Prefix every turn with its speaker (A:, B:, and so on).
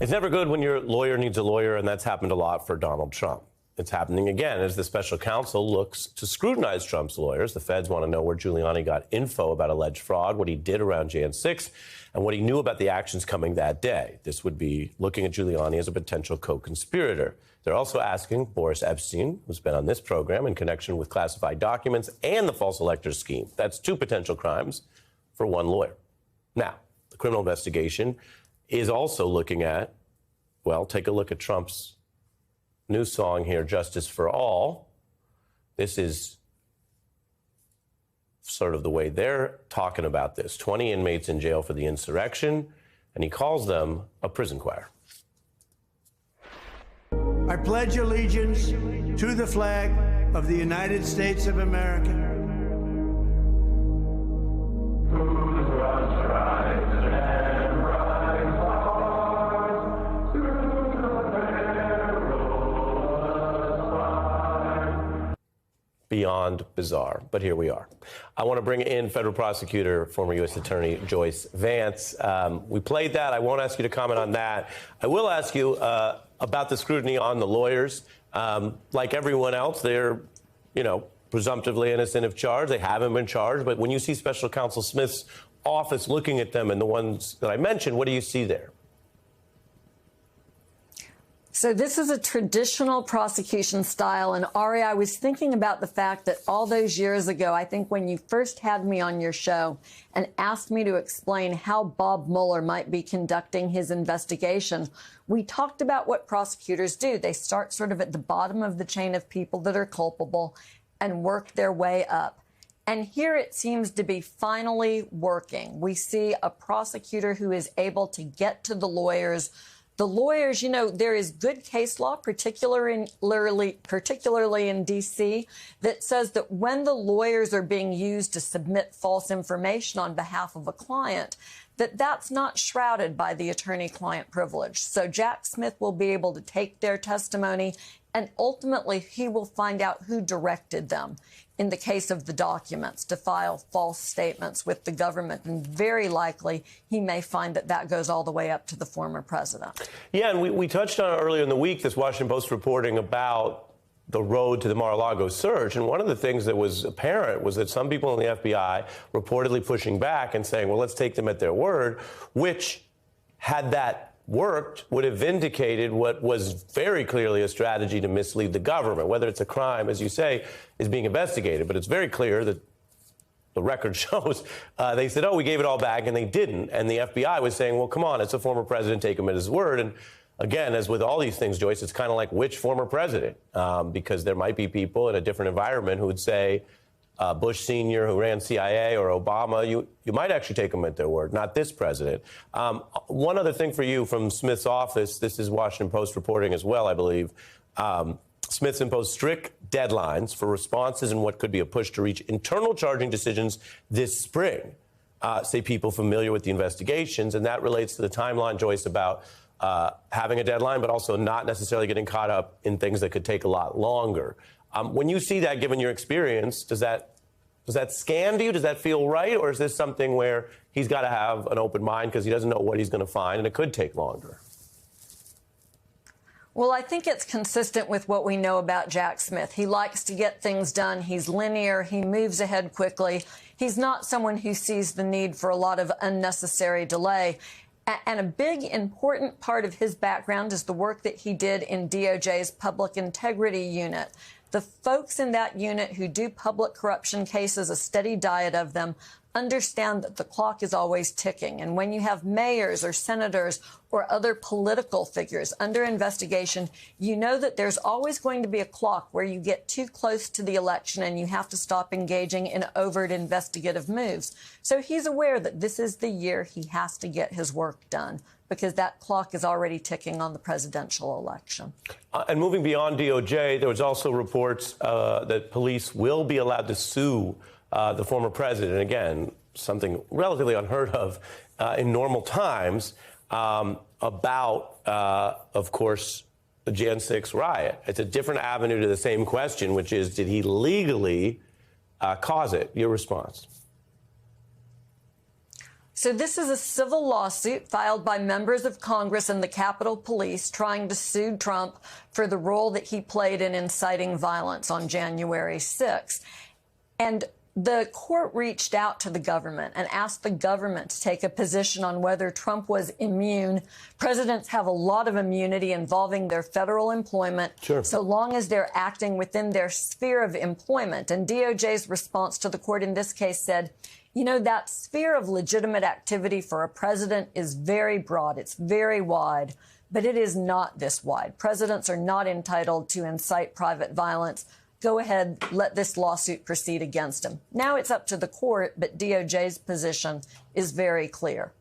A: It's never good when your lawyer needs a lawyer, and that's happened a lot for Donald Trump. It's happening again as the special counsel looks to scrutinize Trump's lawyers. The feds want to know where Giuliani got info about alleged fraud, what he did around Jan 6, and what he knew about the actions coming that day. This would be looking at Giuliani as a potential co-conspirator. They're also asking Boris Epshteyn, who's been on this program, in connection with classified documents and the false electors scheme. That's two potential crimes for one lawyer. Now, the criminal investigation is also looking at, well, take a look at Trump's new song here, Justice for All. This is sort of the way they're talking about this. 20 inmates in jail for the insurrection, and he calls them a prison choir.
B: I pledge allegiance to the flag of the United States of America.
A: Beyond bizarre, but here we are. I want to bring in federal prosecutor, former U.S. Attorney Joyce Vance. We played that. I won't ask you to comment on that. I will ask you about the scrutiny on the lawyers. Like everyone else, they're, presumptively innocent if charged. They haven't been charged. But when you see Special Counsel Smith's office looking at them and the ones that I mentioned, what do you see there?
C: So this is a traditional prosecution style. And Ari, I was thinking about the fact that all those years ago, I think when you first had me on your show and asked me to explain how Bob Mueller might be conducting his investigation, we talked about what prosecutors do. They start sort of at the bottom of the chain of people that are culpable and work their way up. And here it seems to be finally working. We see a prosecutor who is able to get to the lawyers. The lawyers, there is good case law, particularly in D.C., that says that when the lawyers are being used to submit false information on behalf of a client, that's not shrouded by the attorney-client privilege. So Jack Smith will be able to take their testimony, and ultimately he will find out who directed them in the case of the documents to file false statements with the government. And very likely he may find that goes all the way up to the former president. Yeah, and we touched on it earlier in the week, this Washington Post reporting about the road to the Mar-a-Lago surge. And one of the things that was apparent was that some people in the FBI reportedly pushing back and saying, well, let's take them at their word, which, had that worked, would have vindicated what was very clearly a strategy to mislead the government. Whether it's a crime, as you say, is being investigated. But it's very clear that the record shows they said, oh, we gave it all back, and they didn't. And the FBI was saying, well, come on, it's a former president, take him at his word. And again, as with all these things, Joyce, it's kind of like which former president? Because there might be people in a different environment who would say, Bush Sr., who ran CIA, or Obama, you might actually take them at their word, not this president. One other thing for you from Smith's office, this is Washington Post reporting as well, I believe. Smith's imposed strict deadlines for responses and what could be a push to reach internal charging decisions this spring, say people familiar with the investigations. And that relates to the timeline, Joyce, about having a deadline, but also not necessarily getting caught up in things that could take a lot longer. When you see that, given your experience, does that scan to you? Does that feel right? Or is this something where he's got to have an open mind because he doesn't know what he's going to find and it could take longer? Well, I think it's consistent with what we know about Jack Smith. He likes to get things done. He's linear. He moves ahead quickly. He's not someone who sees the need for a lot of unnecessary delay. And a big, important part of his background is the work that he did in DOJ's Public Integrity Unit. The folks in that unit who do public corruption cases, a steady diet of them, understand that the clock is always ticking. And when you have mayors or senators or other political figures under investigation, you know that there's always going to be a clock where you get too close to the election and you have to stop engaging in overt investigative moves. So he's aware that this is the year he has to get his work done, because that clock is already ticking on the presidential election. And moving beyond DOJ, there was also reports that police will be allowed to sue the former president. Again, something relatively unheard of in normal times, about, of course, the Jan 6 riot. It's a different avenue to the same question, which is, did he legally cause it? Your response? So this is a civil lawsuit filed by members of Congress and the Capitol Police trying to sue Trump for the role that he played in inciting violence on January 6th. And the court reached out to the government and asked the government to take a position on whether Trump was immune. Presidents have a lot of immunity involving their federal employment, so long as they're acting within their sphere of employment. And DOJ's response to the court in this case said, you know, that sphere of legitimate activity for a president is very broad. It's very wide, but it is not this wide. Presidents are not entitled to incite private violence. Go ahead, let this lawsuit proceed against him. Now it's up to the court, but DOJ's position is very clear.